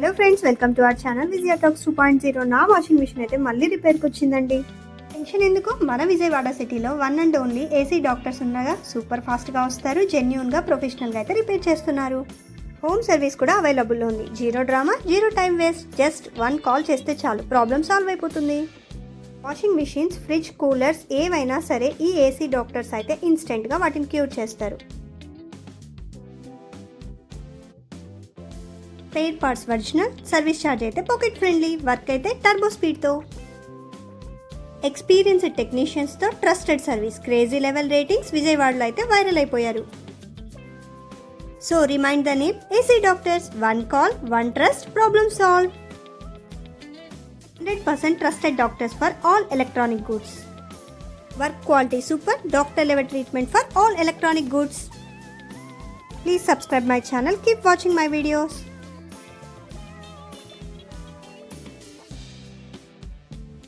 Hello friends, welcome to our channel Vijaya talks 2.0. నా washing machine అయితే మళ్ళీ రిపేర్కి వచ్చిందండి. టెన్షన్ ఎందుకు, మన విజయవాడ సిటీలో one and only AC doctors ఉండగా సూపర్ ఫాస్ట్గా వస్తారు. జెన్యూన్గా ప్రొఫెషనల్గా అయితే రిపేర్ చేస్తున్నారు. హోమ్ సర్వీస్ కూడా అవైలబుల్లో ఉంది. Zero drama, zero time waste. Just 1 call చేస్తే చాలు, ప్రాబ్లం సాల్వ్ అయిపోతుంది. వాషింగ్ మిషన్స్, ఫ్రిడ్జ్, కూలర్స్ ఏవైనా సరే ఈ ఏసీ డాక్టర్స్ అయితే ఇన్స్టెంట్గా వాటిని క్యూర్ చేస్తారు. Spare parts original, service charge అయితే పాకెట్ ఫ్రెండ్లీ, వర్క్ అయితే టర్బో స్పీడ్తో, ఎక్స్పీరియన్స్డ్ టెక్నీషియన్స్తో trusted service, crazy level ratings. విజయవాడలో అయితే వైరల్ అయిపోయారు. So remind the name AC doctors. 1 call, 1 trust, problem solve. 100% trusted doctors for all electronic goods. Work quality super, doctor level treatment for all electronic goods. Please subscribe my channel. Keep watching my videos.